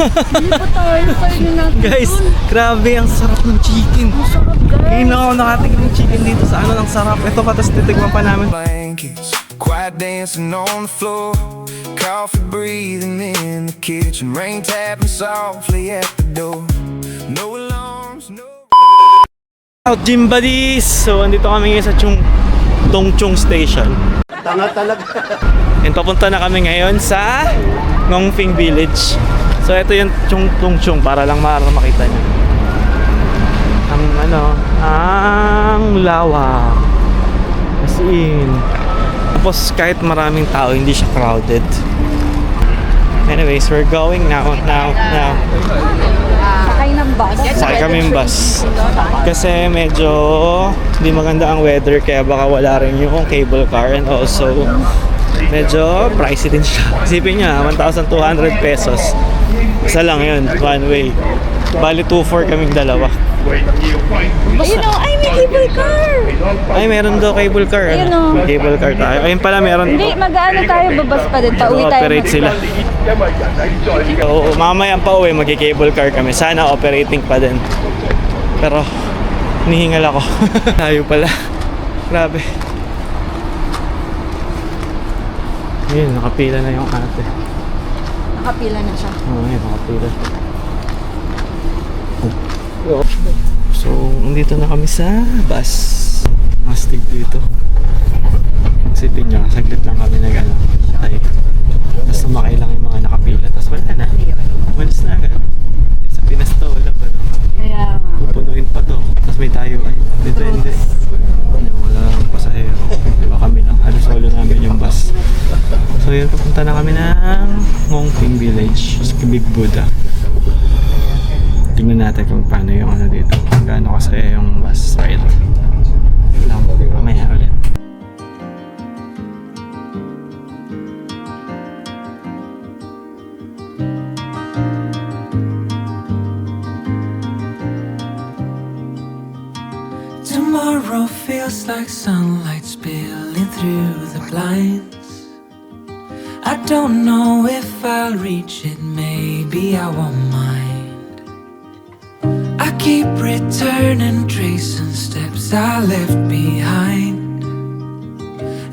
Hindi pa tayo. Kainin natin. Guys, grabe ang sarap ng chicken. Masarap guys. Ngayon lang ako nakatikim ng chicken dito sa ano, ng sarap. Ito pa, tapos titigman pa namin. Blankets, quiet dancing on the floor, coffee breathing in the kitchen, rain tapping softly at the door. No alarms, no. Out gym buddies! So, andito kami ngayon sa Dongchong Station. Tanga talaga. And papunta na kami ngayon sa Ngongping Village. So, ito yung Dongchong para lang makita nyo. Ang lawak. As in. Tapos kahit maraming tao, hindi siya crowded. Anyways, we're going now. Sakay ng bus. Sakay kami yung bus. Kasi medyo hindi maganda ang weather, kaya baka wala rin yung cable car, and also medyo pricey din siya. Isipin nyo, 1,200 pesos. Isa lang yun, one way. Bali 2-4 kaming dalawa. Ayun o, ay may cable car. Ay, meron daw cable car. Ayun o. Cable car tayo. Ayun pala, meron. Hindi, mag-ano tayo, babas pa din. Pauwi tayo. Operate sila. So, mamaya pa uwi, mag-cable car kami. Sana operating pa din. Pero, nihingal ako. Tayo pala. Grabe. Yun, nakapila na yung ate. Nakapila na siya. Oo, yun, nakapila. So, nandito na kami sa bus. Mastig dito. Isipin nyo, saglit lang kami ay, tapos sumakay lang yung mga nakapila. Tapos wala na. Walis na agad. Sa Pinas to, wala pa. No? Kaya nga. Pupunuin pa to. Tapos may tayo. Ay, dito hindi. Wala lang pasahero. Diba kami lang. Ano solo namin yung bus. So yun, papunta na kami ng Ngongping Village. Sa Big Buddha. Tingnan natin kung paano yung ano dito. Kung gaano kasaya yung bus ride. Yun lang. Mamaya ulit. Tomorrow feels like sunlight spilling through the blinds. I don't know if I'll reach it, maybe I won't mind. I keep returning, tracing steps I left behind,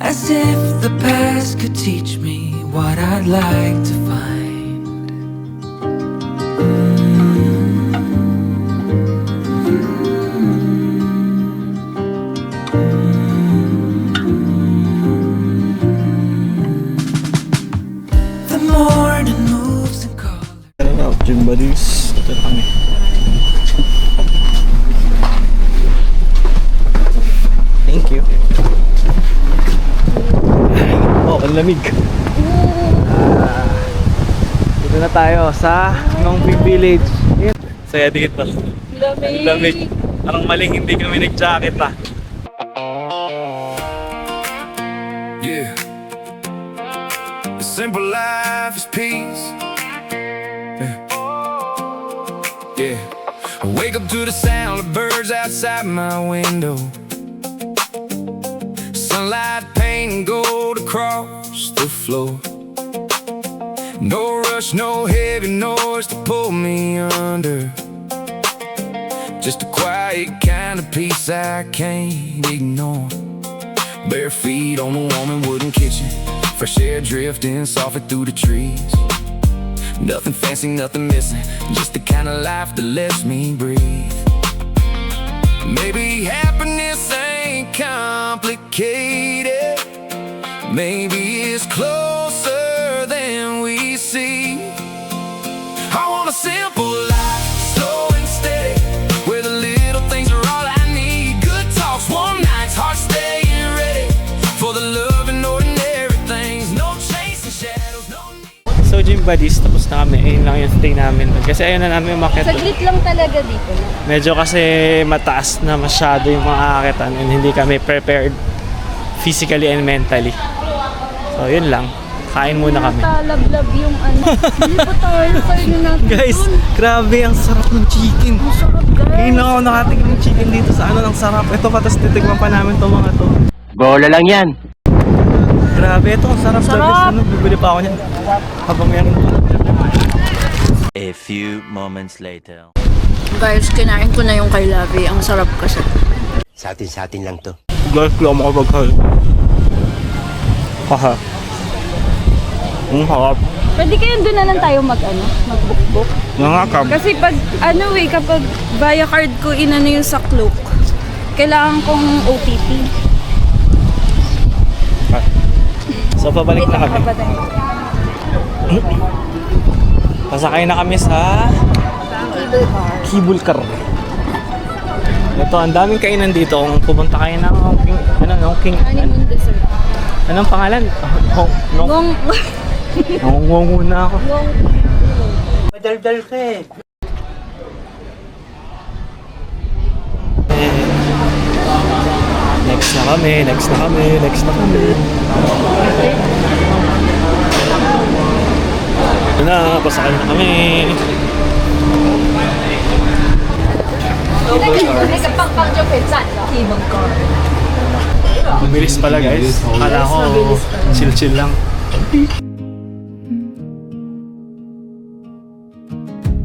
as if the past could teach me what I'd like to find. Gym buddies, ito na kami. Thank you. Oh, ang lamig. Dito na tayo sa Ngongping Village. Saya dito. Lamig. Lamig. Parang maling hindi kami nag-jacket pa. Yeah. The simple life is peace. Yeah, I wake up to the sound of birds outside my window. Sunlight painting gold across the floor. No rush, no heavy noise to pull me under. Just a quiet kind of peace I can't ignore. Bare feet on the warm and wooden kitchen, fresh air drifting softly through the trees. Nothing fancy, nothing missing, just the kind of life that lets me breathe. Maybe happiness ain't complicated, maybe it's closer than we see. I want a simple life, slow and steady, where the little things are all I need. Good talks, warm nights, heart staying ready for the love and ordinary things. No chasing shadows, no need. So gym buddies, tapos na kami. Ayun lang yung stay namin. Kasi ayun na namin umakyat. Saglit lang talaga dito. Medyo kasi mataas na masyado yung mga aakitan and hindi kami prepared physically and mentally. So yun lang. Kain muna kami. Talablab yung ano. Hindi pa tayo. Kainin natin. Guys, grabe ang sarap ng chicken. Masarap guys. Ngayon lang ako nakatikim ng chicken dito sa ano, ng sarap. Ito pa, tapos titigman pa namin itong mga to. Bola lang yan. Grabe, ito ang sarap. Sarap! Ano, bibili pa ako niyan. Habang meron pa. A few moments later. Guys, kinain ko na yung kay Labi. Ang sarap kasi. Sa atin lang to. Guys, kaya makapag-hal. Haha. Ang harap. Pwede kaya doon na lang tayo mag-book. Nangakab. Kasi kapag via card ko inano yung sa Klook, kailangan kong OTP. So, pabalik na kami. Pasakay na kami sa cable car. Ito, ang daming kainan dito. Kung pumunta kayo ng Honeymoon dessert. anong pangalan? Ngong. Nangungong na ako. Madaldal ka eh. Next na kami. Ito na, pasakay na kami. Mabilis pala guys. Akala ko chill lang.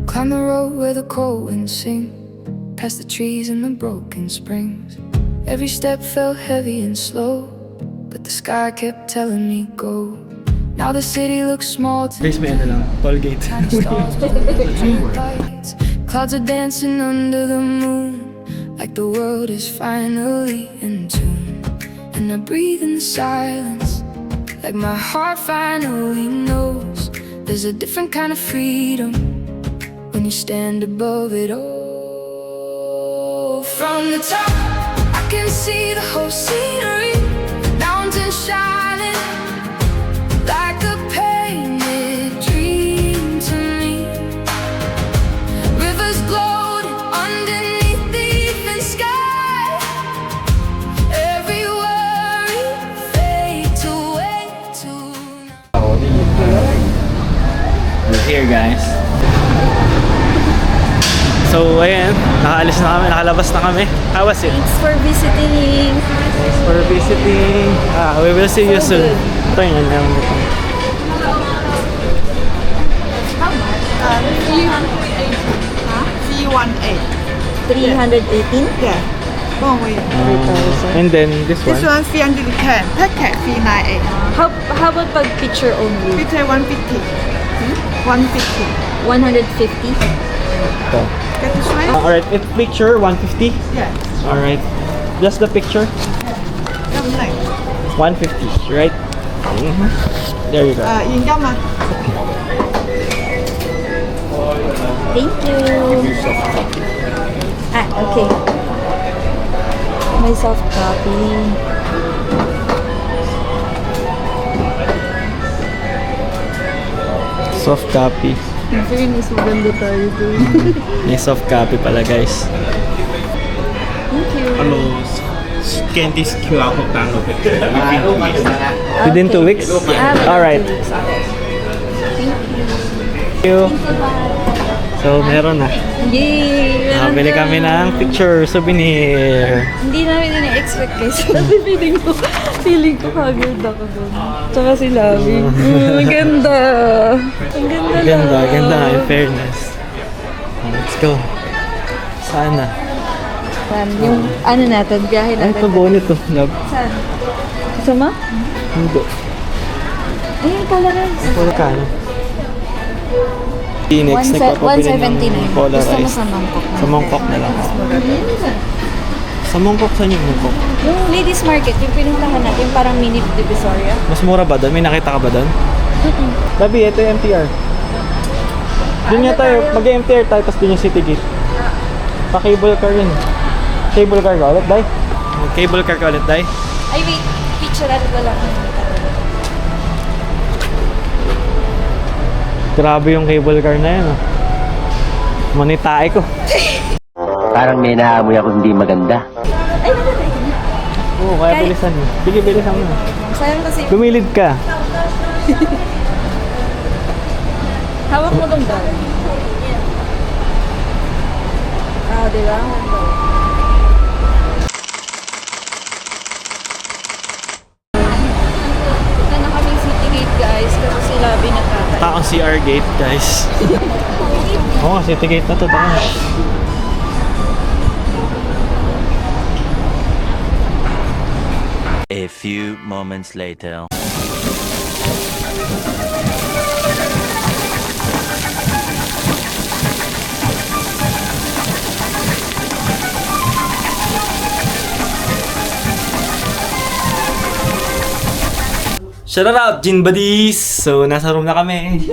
Climb the road where the cold winds sing, past the trees and the broken springs. Every step felt heavy and slow, but the sky kept telling me go. Now the city looks small to Guys, may ano lang, Tollgate. tiny stars with the street lights. Clouds are dancing under the moon, like the world is finally in tune. And I breathe in the silence, like my heart finally knows there's a different kind of freedom when you stand above it all. From the top, I can see the whole scenery, mountains shining like a painted dream to me. Rivers glowing underneath the evening sky. Every worry fades away tonight. We're here guys. So ayan, nakaalis na kami, nakalabas na kami. How was it? Thanks for visiting. For visiting. We will see you soon. Ito yun lang. C18. 318? Yeah. One way. And then this one. This one 310. Packet fee 98. How about pag picture only? Picture 150. 150. 150? Ito. Get this one? Alright, if picture 150. Yeah. Alright. Just the picture Năm này. 150, right? There you go. Yên tâm à. Thank you. Okay. May soft copy. Soft copy. In fairness, maganda tayo doon. May soft copy pala guys. Thank you. Scan this QR code download it. Within 2 weeks? Alright. Thank you. So, meron na. Yay! Nakabili kami ng picture, souvenir. Hindi namin ina-expect guys. Kasi feeling ko kagad ako doon. Tsaka si Labi. Ang ganda. Ang ganda Ganda, in fairness. Let's go. Sana. Yung ano natin, biyahe Ay, natin. ito bonnet to. Love. Saan? Kasama? Hindi. Ayun, Polaroids. Wala ka, no? Phoenix, nagpapabili ng 179. Polaroids. Gusto mo sa Mangkok? Sa Mongkok na lang. Sa Mongkok, saan yung Mongkok? Yung ladies market, yung pinuntahan natin, parang mini Divisoria. Mas mura ba doon? May nakita ka ba doon? Labi, ito yung MTR. Doon nga tayo, mag-MTR tayo, tapos doon yung City Gate. Pa-cable car yun. Cable car ka ulit, Day? Cable car ka ulit, Day? Ay, wait. Picture natin wala. Grabe yung cable car na yun, oh. Manitae ko. Parang may naamoy ako hindi maganda. Oo, kaya bilisan mo. Sige, bilisan mo. Sayang kasi. Lumilid ka. Hawak mo dong daw. Diba? Punta na kami City Gate guys kasi si Labi nagtatay. Taong CR gate, guys. Oo, city gate na to. Tama. A few moments later. Shout out, Gin Buddies! So, nasa room na kami.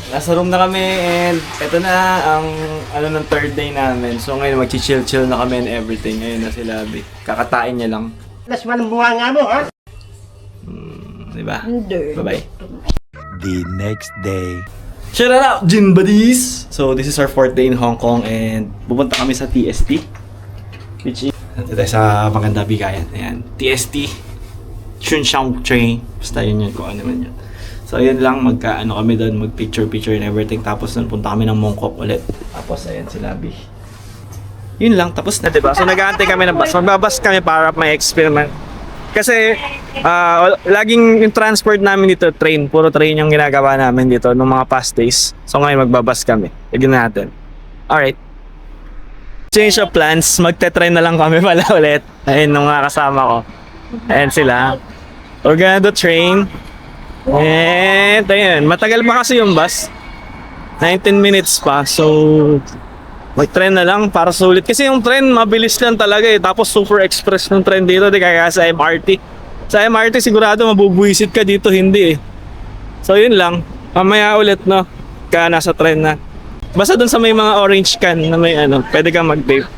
Nasa room na kami and eto na ang ng third day namin. So ngayon magchi-chill-chill na kami and everything. Ngayon na si Labi. Kakatain niya lang. Las walang bunga nga mo, ha? Diba? Bye-bye. The next day. Shout out, Gin Buddies! So this is our fourth day in Hong Kong and pupunta kami sa TST. Which is ito sa Maganda Bigayan. Ayan. TST. Chunshan Train. Basta yun kung ano man yun. So ayun lang, magkaano kami doon, mag-picture and everything. Tapos nun punta kami ng Mongkok ulit. Tapos ayan si Labi. Yun lang, tapos na diba? So nag-aantay kami ng bus. Magbabas kami para may experiment. Kasi laging yung transport namin dito, train. Puro train yung ginagawa namin dito nung mga past days. So ngayon magbabas kami. Tignan natin. Alright. Change of plans. Magte-train na lang kami pala ulit. Ayun nung mga kasama ko. Ayan sila. We're gonna do train. And ayun, matagal pa kasi yung bus. 19 minutes pa. So mag-train na lang para sulit. Kasi yung train mabilis lang talaga eh. Tapos super express ng train dito, di kaya sa MRT. Sa MRT sigurado mabubuisit ka, dito hindi eh. So yun lang. Mamaya ulit no. Kaya nasa train na. Basta dun sa may mga orange can na may pwede kang mag-vape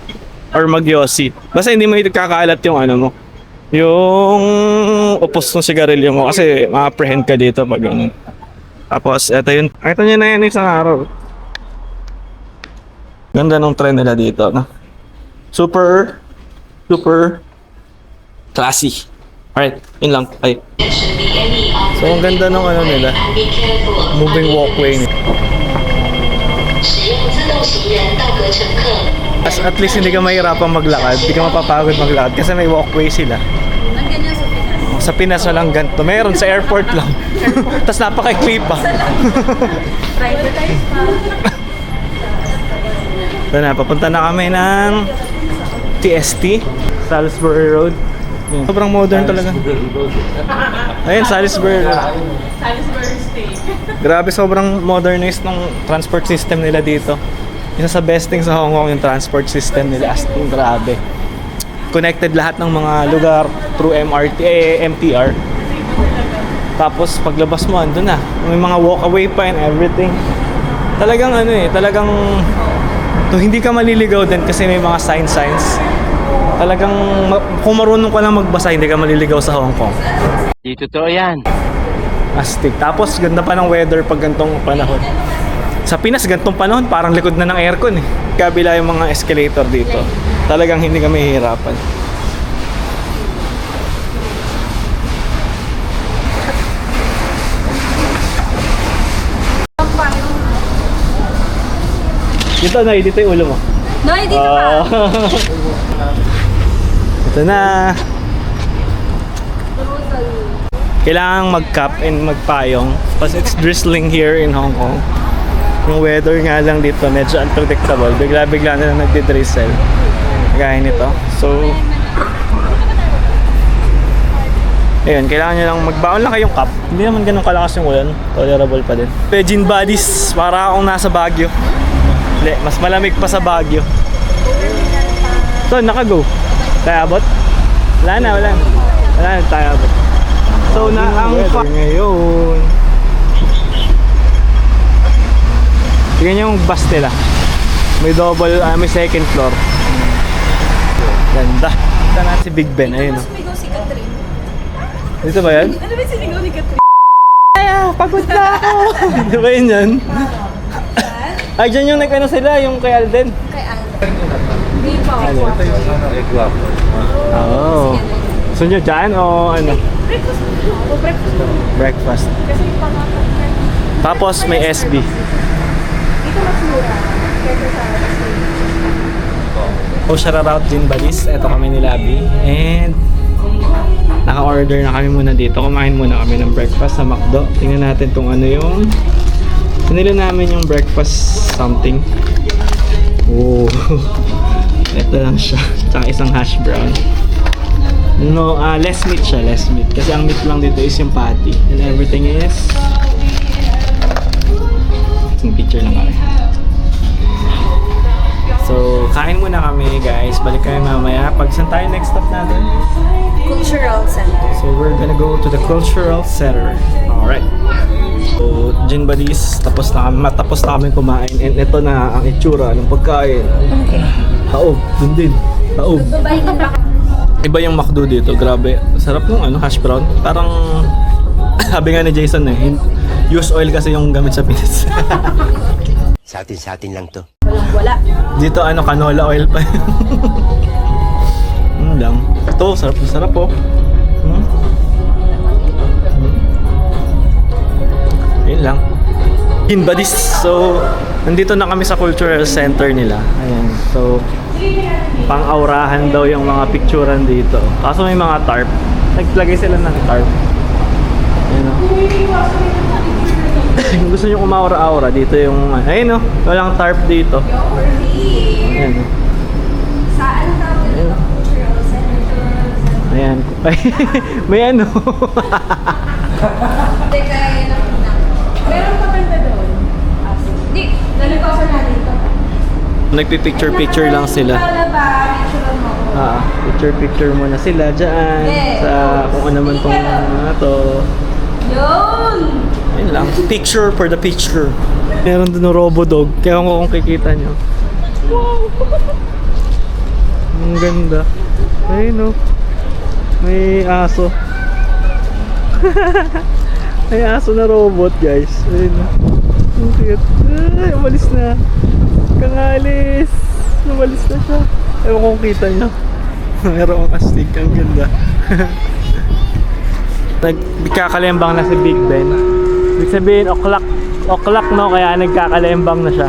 or mag-yossi. Basta hindi mo kakaalat yung mo. Yung upos ng sigarilyo mo kasi ma-apprehend ka dito pag ganun. Tapos ito yun. Ito nyo na yan isang araw. Ganda ng trend nila dito, no? Super classy. Alright, yun lang. Ay. So ang ganda ng nila. Moving walkway nila. At least hindi ka mahirapang maglakad, hindi ka mapapagod maglakad kasi may walkway sila. Sa Pinas walang ganito. Meron sa airport lang. Tapos napaka-clip pa. Ito na, papunta na kami ng TST, Salisbury Road. Sobrang modern talaga. Ayun, Salisbury Road. Salisbury State. Grabe, sobrang modernized ng transport system nila dito. Isa sa best thing sa Hong Kong yung transport system nila. As in, grabe. Connected lahat ng mga lugar through MTR. Tapos paglabas mo, andun na. May mga walkaway pa and everything. Talagang talagang hindi ka maliligaw din kasi may mga signs. Talagang kung marunong ka lang magbasa, hindi ka maliligaw sa Hong Kong. Di totoo yan. Astig. Tapos ganda pa ng weather pag gantong panahon. Sa Pinas, gantong panahon, parang likod na ng aircon eh. Kabila yung mga escalator dito. Talagang hindi kami hihirapan. Dito yung ulo mo. No, dito pa. Ito na. Kailangang mag-cap and magpayong kasi it's drizzling here in Hong Kong. Yung weather nga lang dito medyo unpredictable. Bigla-bigla na lang nagdi-drizzle. Gaya nito. So, ayun, kailangan nyo lang magbaon lang kayong cap. Hindi naman ganun kalakas yung ulan. Tolerable pa din. Gin Buddies, para akong nasa Baguio. Hindi, mas malamig pa sa Baguio. So, naka-go. Tayo abot? Wala na. Wala na tayo abot. So, na ang ngayon. Tignan nyo yung bus nila. May double, may second floor. Ganda. Ito na si Big Ben, ayun o. Sumigaw si Catherine. Dito ba yan? Ano ba sinigaw ni Catherine? Pagod na ako. Dito ba yun yan? Ay, dyan yung sila, yung kay Alden. Kay Alden. Hindi pa. Oo. Gusto nyo dyan o ano? Breakfast. Breakfast. Kasi yung pangalan. Tapos may SB. Dito mas mura. Kaya sa So, shout out Gin Buddies. Ito kami ni Labi. And naka-order na kami muna dito. Kumain muna kami ng breakfast sa McDo. Tingnan natin kung ano yung Pinili namin yung breakfast something. Oh. Ito lang siya. Tsaka isang hash brown. No, less meat siya, less meat. Kasi ang meat lang dito is yung patty. And everything is... Isang picture lang kami. So, kain muna kami guys. Balik kami mamaya. Pag saan tayo next stop natin? Cultural center. So, we're gonna go to the cultural center. Alright. So, Gin Buddies, matapos na kami kumain. And ito na ang itsura ng pagkain. Taob, dun din. Taob. Iba yung McDo dito, grabe. Sarap yung hash brown. Parang, sabi nga ni Jason use oil kasi yung gamit sa Pinas. Sa atin lang to. Wala. Dito canola oil pa. Lang. Ito, sarap po. Ayun lang. Gin Buddies. So, nandito na kami sa cultural center nila. Ayan. So, pang-aurahan daw yung mga picturean dito. Kaso may mga tarp. Naglagay sila ng tarp. Ayan o. Kung gusto nyo kumaura-aura, dito yung... Ayun o. Walang tarp dito. Ayan o. Saan tawag yung cultural center? Ayan. May ano. Teka, meron pa banda doon? Di, nalipasa natin ito. Nagpipicture-picture lang sila. Picture-picture muna sila dyan. Sa kung ano man tong to. Yun! Ayun lang. Picture for the picture. Meron dun ng Robo Dog. Kaya kung kikita nyo. Wow! Ang ganda. Ayun o. May aso. May aso na robot guys. Ayun o. Ang cute. Ay, umalis na. Kangalis. Umalis na siya. Ewan kung kita nyo. Meron akong astig. Ang ganda. Nagkakalembang na si Big Ben. Ibig sabihin, o'clock no? Kaya nagkakalembang na siya.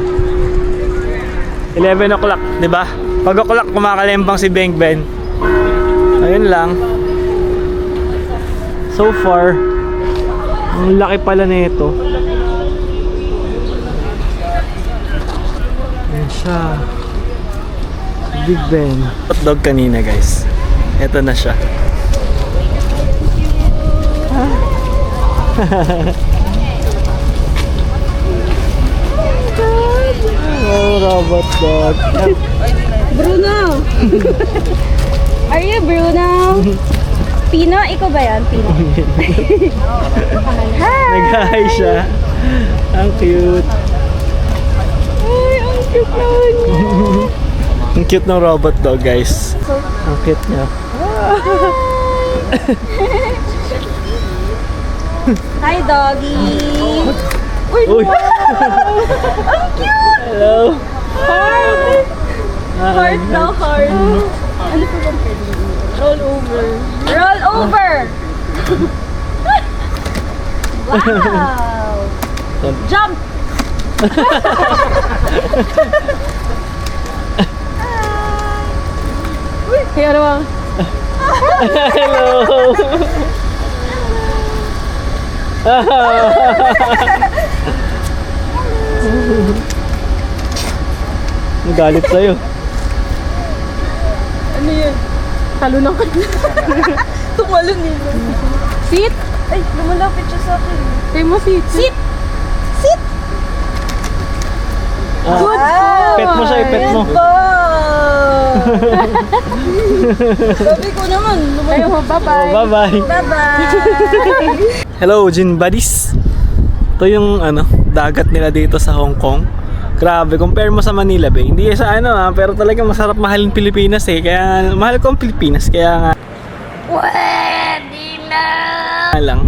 11 o'clock, di ba? Pag o'clock, kumakalembang si Big Ben. Ayun lang. So far, ang laki pala nito. Ayan siya. Big Ben. Hotdog kanina guys. Ito na siya. Oh, robot dog. Bruno! Are you Bruno? Pino? Ikaw ba yan? Pino? Hi! Nag-hi siya. Ang cute. Ay, ang cute naman niya. Ang cute ng robot dog guys. Ang cute niya. Hi, doggy! Uy! Uy! Ang cute! Hello! Heart! Heart daw, heart. Ano pa bang pwede? Roll over. Roll over! Wow! Jump! Uy! Kaya naman. Hello! Nagalit sa'yo. Ano yun? Talunang ka na. Tumalon nila. Sit! Ay, lumalapit siya sa akin. Kaya mo sit. Sit! Sit! Good boy! Pet mo siya, pet mo. Sabi ko naman. Ayaw mo, bye-bye. Oh, bye-bye. Bye-bye. Hello, Gin Buddies. Ito yung dagat nila dito sa Hong Kong. Grabe, compare mo sa Manila Bay. Hindi sa pero talagang masarap mahalin Pilipinas eh. Kaya mahal ko ang Pilipinas. Kaya nga. Pwede na! Lang.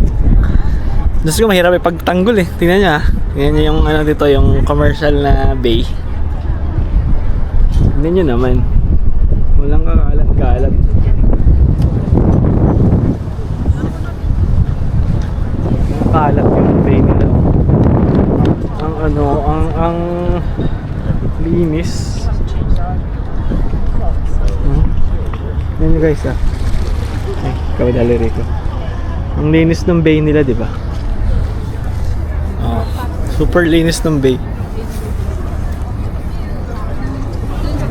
Diyos ko, mahirap pagtanggol eh. Tingnan niya. Tingnan niya yung dito, yung commercial na bay. Tingnan niyo naman. Walang kakalat-kalat. Kalat yung bay nila. Ang linis. Yan nyo guys ah. Ay, kawidali rito. Ang linis ng bay nila, di ba? Oh. Super linis ng bay.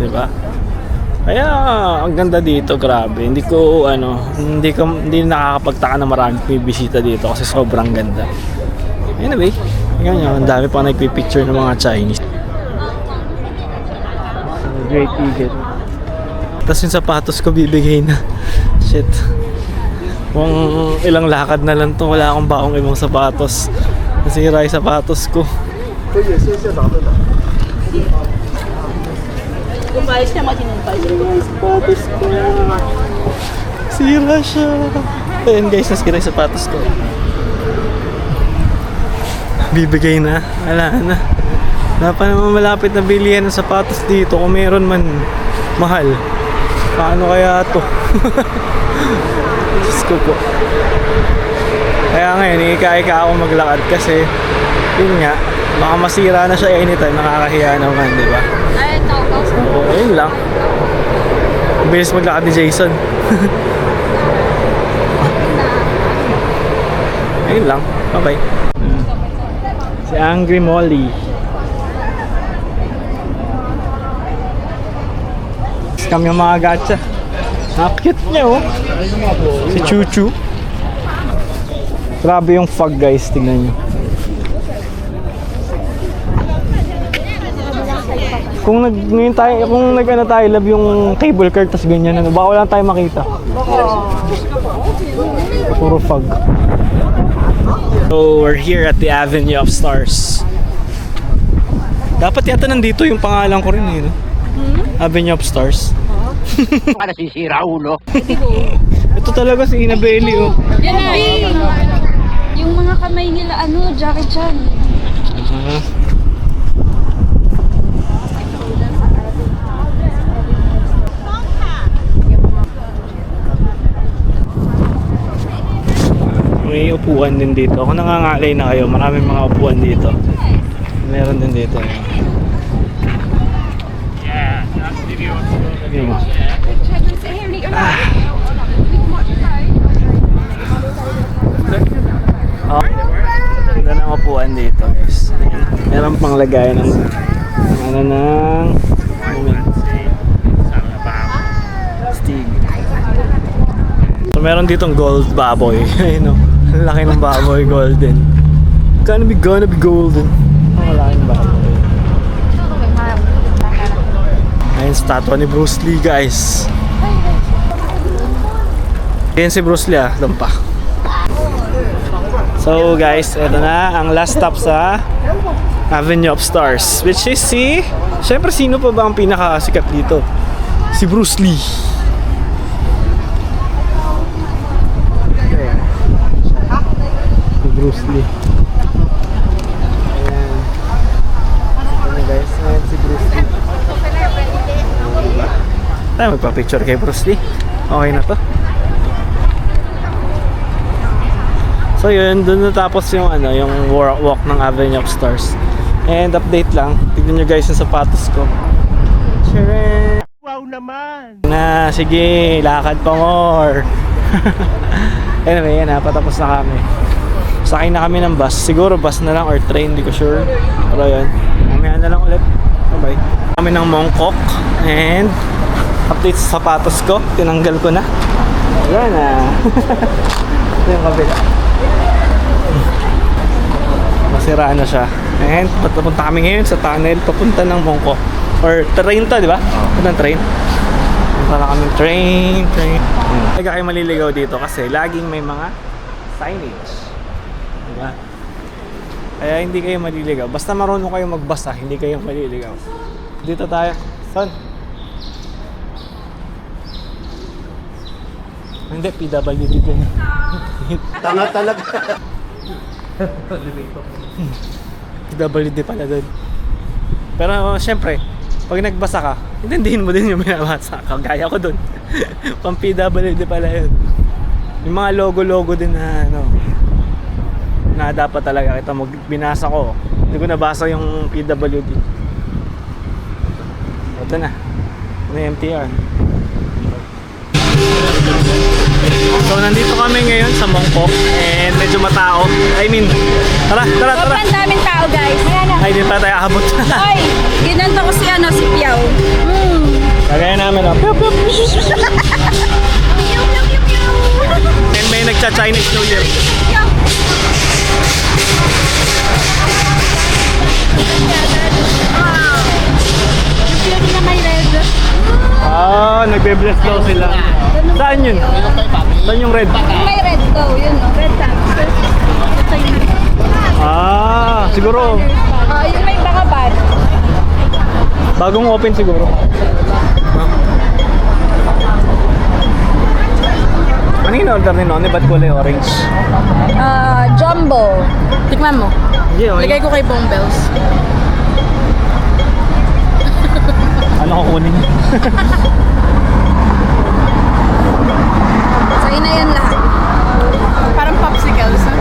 Diba? Kaya ang ganda dito, grabe. Hindi nakakapagtaka na marami bibisita dito kasi sobrang ganda. Anyway, ang dami pa nagpipicture ng mga Chinese. Great Eagle. Tapos yung sapatos ko bibigay na. Shit. Kung ilang lakad na lang to, wala akong baong ibang sapatos. Nasira yung sapatos ko. Sapatos ko. Sira siya. Ayan guys, nasira yung sapatos ko. Bibigay na. Wala na. Wala pa naman malapit na bilihan ng sapatos dito. Kung meron man, mahal. Paano kaya to? Diyos ko po. Kaya ngayon, ika-ika ako maglakad kasi yun nga, baka masira na siya anytime. Nakakahiya naman, di ba? So, ayun lang. Bilis maglakad ni Jason. Ayun lang. Bye-bye. Si Angry Molly. Scam yung mga gacha. Cute niya oh. Si Chuchu. Grabe yung fog guys, tingnan nyo. Kung nag-ano tayo, love yung cable car, tas ganyan, ano, baka wala tayo makita. Puro fog. So, we're here at the Avenue of Stars. Dapat yata nandito yung pangalan ko rin eh, no? Avenue of Stars. Para nasisira ulo. Ito talaga si Inabeli oh. Yan na yung mga kamay nila, Jackie Chan. May upuan din dito. Kung nangangalay na kayo, maraming mga upuan dito. Meron din dito. Yun. Oh. Ganda ng upuan dito guys. Meron pang lagayan ng Stig. So meron ditong gold baboy. Ayun o. Laki ng baboy, golden. Gonna be golden. Ang laki ng baboy. Ayun, statwa ni Bruce Lee guys. Ayun si Bruce Lee doon pa. So guys, eto na ang last stop sa Avenue of Stars, which is syempre sino pa ba ang pinakasikat dito? Si Bruce Lee. Si Bruce Lee. Ayan. Ayan guys, ayan si Bruce Lee. Tayo magpa-picture kay Bruce Lee. Okay na to. So yun, doon natapos yung yung walk ng Avenue of Stars. And update lang, tignan nyo guys yung sapatos ko. Tcharam! Wow naman! Na, sige, lakad pa more. Anyway, yan na, patapos na kami. Sakay na kami ng bus, siguro bus na lang or train, hindi ko sure. Pero yun, mamaya na lang ulit. Bye-bye. Kami ng Mongkok and update sa sapatos ko, tinanggal ko na. Yan na. Ito yung kabila. Masira na siya. And papunta kami ngayon sa tunnel papunta ng Mongkok. Or train to, di ba? Punta ng train. Punta na kami train. Hindi kayo maliligaw dito kasi laging may mga signage. Di ba? Kaya hindi kayo maliligaw. Basta marunong kayo magbasa, hindi kayo maliligaw. Dito tayo. Son? Hindi, PWD din. Tanga talaga. PWD pala doon. Pero syempre, pag nagbasa ka, intindihin mo din yung binabasa ka. Gaya ko doon. Pang PWD pala yun. Yung mga logo-logo din na na dapat talaga kita binasa ko. Hindi ko nabasa yung PWD. Ito na. Ano yung MTR? So, nandito kami ngayon sa Mongkok and medyo matao. I mean, tara. Sobrang daming tao, guys. Ay, di pa tayo abot. Ay, ginanto ko si Piao. Kagaya namin, oh. Piu, piu, piu. And may nagcha-Chinese New Year. Ah, nagbe-bless daw sila. Saan yun? Saan yung red? May red daw, yun o. Red hamster. Ito yun. Ah, siguro. Yung may bakabat. Bagong open siguro. Ano yung order ni Noni? Ba't kulay orange? Jumbo. Tikman mo. Hindi, okay. Lagay ko kay Bong Bells. Ano ko kunin? Sa'yo na yan lahat. Parang popsicles, ha?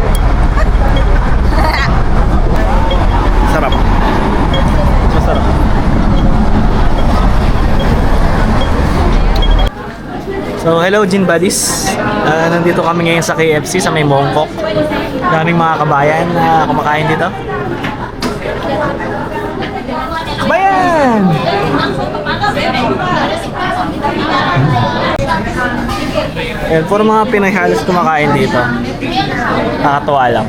Sarap. Masarap. So, hello Gin Buddies. Nandito kami ngayon sa KFC sa may Mongkok. Daming mga kabayan na kumakain dito. Kabayan! Ayan, puro mga Pinoy halos kumakain dito. Nakakatuwa lang.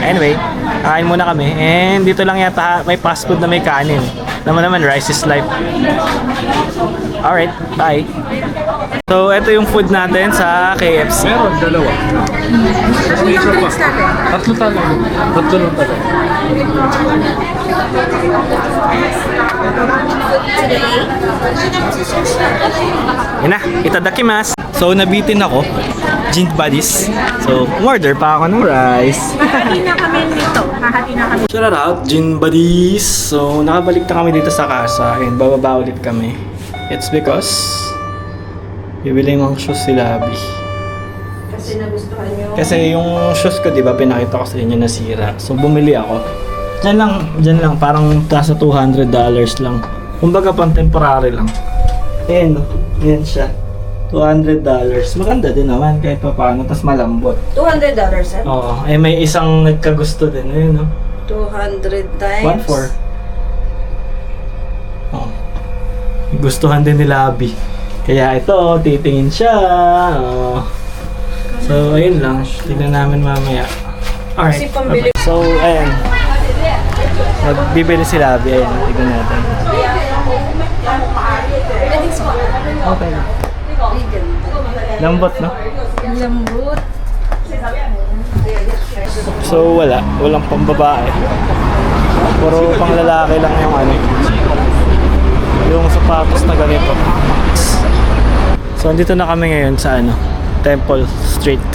Anyway, kain muna kami. And dito lang yata may fast food na may kanin. Naman rice is life. Alright, bye. So, ito yung food natin sa KFC. Meron, dalawa. Tatlo talaga. Tatlo lang talaga. Yan na, itadakimasu. So, nabitin ako. Gin Buddies. So, order pa ako ng rice. Hahati na kami nito. Hahati na kami. Shout out, Gin Buddies. So, nakabalik na kami dito sa casa and bababa ulit kami. It's because bibili ng shoes si Labi. Kasi nagustuhan nyo. Kasi yung shoes ko, di ba, pinakita ko sa inyo nasira. So, bumili ako. Diyan lang, parang nasa $200 lang. Kumbaga, pang temporary lang. Ayan, no? Ayan siya. $200. Maganda din naman kahit pa paano, tas malambot. $200, eh? Oo, eh may isang nagkagusto din. Ayun, no? 200 times. 1.4. Oo. Gustuhan din ni Labi. Kaya ito, titingin siya. Oo. So, ayun lang. Tignan namin mamaya. Alright. So, ayan. Nagbibili si Labi. Ayan, tignan natin. Okay. Lambot, no? Lambot. So, walang pambabae. Puro pang lalaki lang yung ano. Yung sapatos na ganito. So, andito na kami ngayon sa ano, Temple Street.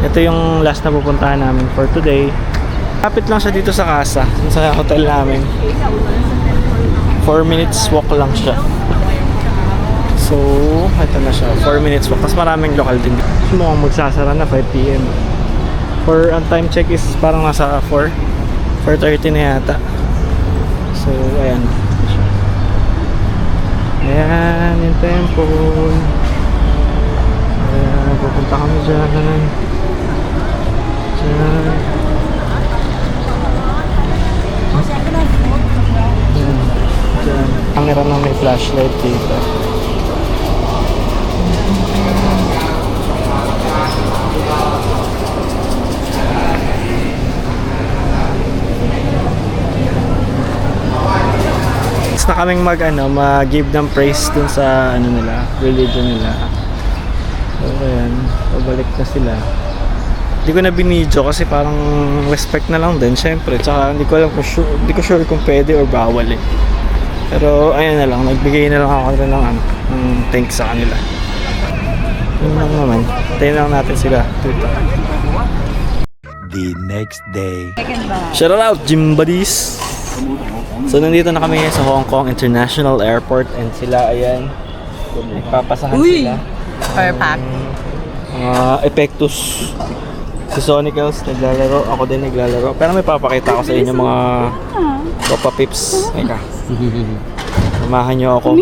Ito yung last na pupuntahan namin for today. Kapit lang siya dito sa casa, sa hotel namin. 4 minutes walk lang siya. So, ito na siya. 4 minutes walk. Mas maraming local din. Mukhang magsasara na 5 p.m. For ang time check is parang nasa 4:30 na yata. So, ayan. Ayan, yung temple. Ayan, pupunta kami dyan. Dyan. Dyan. Camera na may flashlight dito. Na kaming mag-give ng praise dun sa nila, religion nila. So ayan, pabalik na sila. Hindi ko na binidyo kasi parang respect na lang din syempre. Tsaka hindi ko sure kung pwede or bawal eh. Pero ayan na lang, nagbigay na lang ako ng thanks sa kanila. Yun lang naman. Tayo lang natin sila dito. The next day. Shout out, Gym Buddies! So, nandito na kami sa Hong Kong International Airport and sila, ayan, nagpapasahan sila. Per pack. Epectus. Si Sonicals naglalaro, ako din naglalaro. Pero may papakita ko sa inyo mga Copa Pips. Eka. Samahan nyo ako.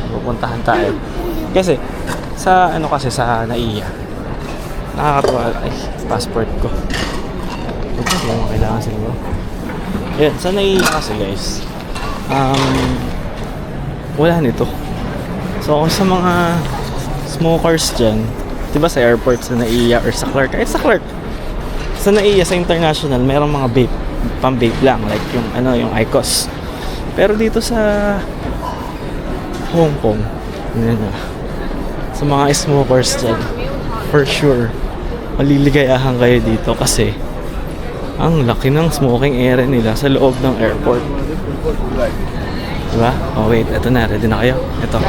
Pupuntahan tayo. Kasi, Sa ano kasi, sa NAIA. Nakakatuwa. Ay, passport ko. Okay, hindi mo kailangan siguro. Ayan, sa NAIA kasi guys, wala nito. So kung sa mga smokers dyan, diba sa airport, sa NAIA or sa Clark, kahit sa Clark, sa NAIA, sa international, merong mga vape, pang-vape lang, like yung ano, yung IQOS. Pero dito sa Hong Kong, yun na, sa mga smokers dyan, for sure, maliligayahan kayo dito kasi ang laki ng smoking area nila sa loob ng airport. Diba? Oh wait, eto na, ready na kayo? Ito.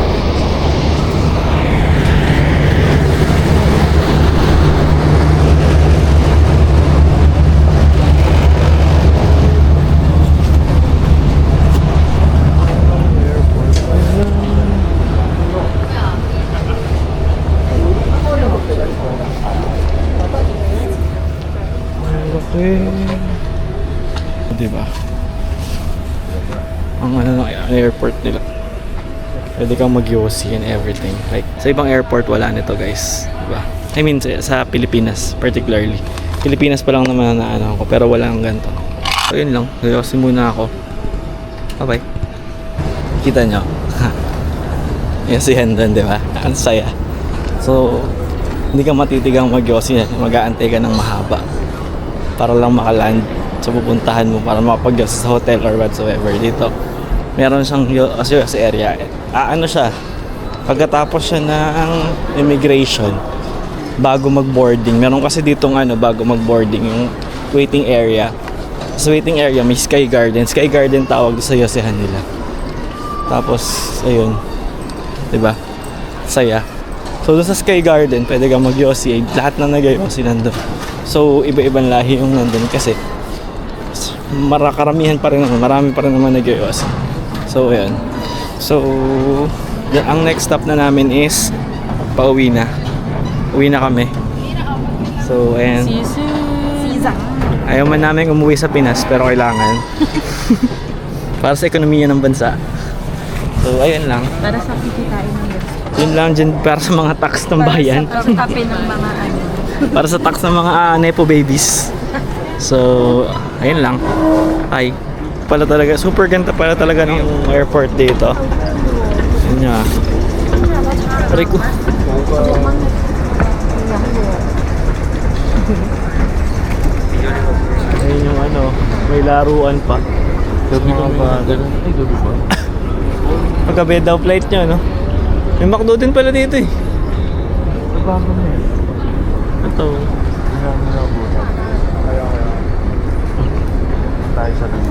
Diba? Ang ano ng airport nila. Pwede kang mag-Yossi and everything. Like, sa ibang airport wala nito guys. Diba? I mean, sa Pilipinas particularly. Pilipinas pa lang naman na ano ako, pero wala ang ganito. So yun lang, Yossi muna ako. Bye bye. Kita nyo? Yosihan doon, diba? Ang saya. So, hindi ka matitigang mag-Yossi. Mag-aantay ka ng mahaba para lang makaland sa pupuntahan mo, para makapag-Yossi sa hotel or whatsoever. Dito meron siyang Yossi area. Ano siya, pagkatapos siya ng immigration, bago mag-boarding, meron kasi ditong ano, bago mag-boarding, yung waiting area. Sa waiting area may Sky Garden. Sky Garden tawag sa Yossihan nila. Tapos ayun, diba, saya. So doon sa Sky Garden pwede kang mag-Yossi. Lahat na nag-Yossi nandun. So iba-ibang lahi yung nandun kasi karamihan pa rin naman, marami pa rin naman nag-Yossi. So ayan. So ang next stop na namin is pauwi na. Uwi na kami. So ayan. Ayaw man namin umuwi sa Pinas pero kailangan. Para sa ekonomiya ng bansa. So ayun lang. Para sa kikitain ng Yun lang dyan para sa mga tax ng bayan. Para sa kape ng mga ano. Para sa tax ng mga nepo babies. So, ayun lang. Ay, pala talaga, super ganda pala talaga ng airport dito. Yun nga. Aray ko. Ayun yung ano, may laruan pa. Gabi ba? Ay, gabi ba? Pagkabi daw flight nyo, no? May McDo din pala dito eh. Bago na eh. Ito. Tayo sa dito.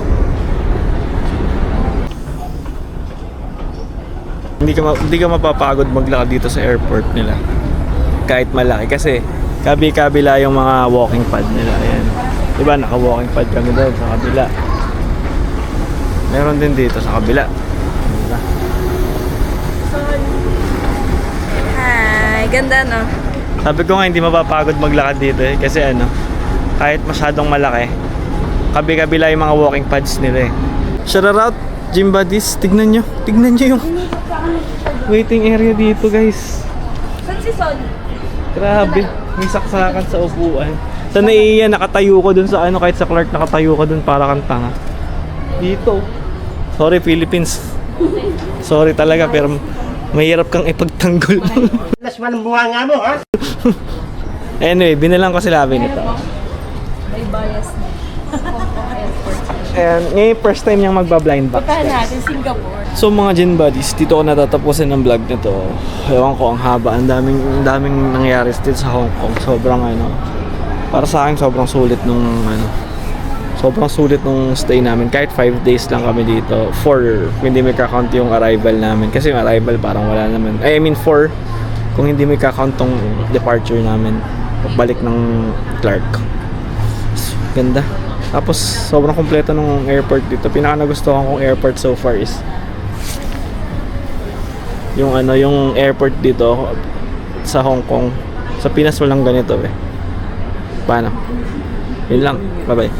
Hindi ka mapapagod maglakad dito sa airport nila. Kahit malaki kasi kabi-kabila yung mga walking pad nila. Ayan. Diba naka-walking pad kami doon sa kabila. Meron din dito sa kabila. Diba? Hi, ganda no? Sabi ko nga hindi mapapagod maglakad dito eh. Kasi ano, kahit masyadong malaki, kabi-kabila yung mga walking pads nila eh. Shout out, gym buddies. Tignan nyo yung waiting area dito guys. Saan si Son? Grabe, may saksakan sa upuan. Sa NAIA, nakatayo ko dun sa ano, kahit sa Clark nakatayo ko dun para kang tanga. Dito. Sorry Philippines. Sorry talaga pero mahirap kang ipagtanggol. Anyway, binalang ko si Labi nito. May bias na. And ngayon first time niyang magba-blind box. Puntahan natin Singapore. So mga gin buddies, dito ko natatapusin ng vlog na to. Ewan ko, ang haba, ang daming nangyari still sa Hong Kong. Sobrang ano, para sa akin sobrang sulit nung ano, sobrang sulit nung stay namin. Kahit 5 days lang kami dito. 4 kung hindi may kakount yung arrival namin. Kasi yung arrival parang wala naman. I mean 4 kung hindi may kakount tong departure namin. Balik ng Clark. Ganda. Tapos sobrang kumpleto ng airport dito. Pinaka nagustuhan kong airport so far is yung ano, yung airport dito sa Hong Kong. Sa Pinas walang ganito eh. Paano? Yun lang. Bye bye.